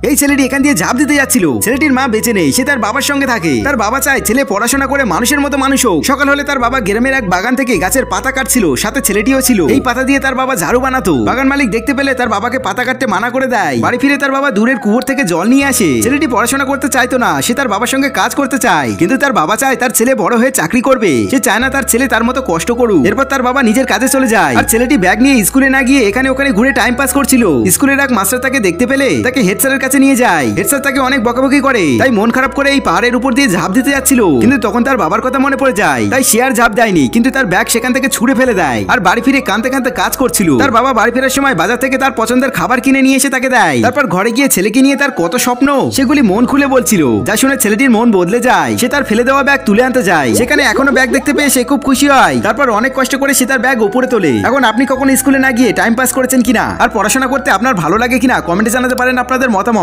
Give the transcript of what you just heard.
এই ছেলেটি এখান দিয়ে ঝাঁপ দিতে যাচ্ছিল। ছেলেটির মা বেঁচে নেই, সে তার বাবার সঙ্গে থাকে। তার বাবা চায় ছেলে পড়াশোনা করে মানুষের মতো মানুষ হোক। সকাল হলে তার বাবা গ্রামের এক বাগান থেকে গাছের পাতা কাটছিল, সাথে ছেলেটিও ছিল। এই পাতা দিয়ে তার বাবা ঝাড়ু বানাতো। বাগান মালিক দেখতে পেলে তার বাবাকে পাতা কাটতে মানা করে দেয়। বাড়ি ফিরে তার বাবা দূরের কুয়োর থেকে জল নিয়ে আসে। ছেলেটি পড়াশোনা করতে চাইতো না, সে তার বাবার সঙ্গে কাজ করতে চায়, কিন্তু তার বাবা চায় তার ছেলে বড় হয়ে চাকরি করবে। সে চায় না তার ছেলে তার মতো কষ্ট করুক। এরপর তার বাবা নিজের কাজে চলে যায়, আর ছেলেটি ব্যাগ নিয়ে স্কুলে না গিয়ে এখানে ওখানে ঘুরে টাইম পাস করছিল। স্কুলের এক মাস্টার তাকে দেখতে পেলে তাকে হেড স্যারের কাছে নিয়ে যায়। হেড স্যার তাকে অনেক বকাবকি করে, তাই মন খারাপ করে এই পাহাড়ের উপর দিয়ে ঝাঁপ দিতে যাচ্ছিল, কিন্তু তখন তার বাবার কথা মনে পড়ে যায়, তাই সে আর ঝাঁপ দেয়নি, কিন্তু তার ব্যাগ সেখান থেকে ছুঁড়ে ফেলে দেয় আর বাড়ি ফিরে কাঁদতে কাঁদতে কাজ করছিল। তার বাবা বাড়ি ফেরার সময় বাজার থেকে তার পছন্দের খাবার কিনে নিয়ে এসে তাকে দেয়। তারপর ঘরে গিয়ে ছেলেকে নিয়ে তার কত স্বপ্ন সেগুলি মন খুলে বলছিল, যা শুনে ছেলেটির মন বদলে যায়। সে তার ফেলে দেওয়া ব্যাগ তুলে আনতে যায়, সেখানে এখনো ব্যাগ দেখতে পেয়ে সে খুব খুশি হয়। তারপর অনেক কষ্ট করে সে তার ব্যাগ উপরে তোলে। এখন আপনি কখনো স্কুলে না গিয়ে টাইম পাস করেছেন কিনা, আর পড়াশোনা করতে আপনার ভালো লাগে কিনা কমেন্টে জানাতে পারেন আপনাদের মতামত।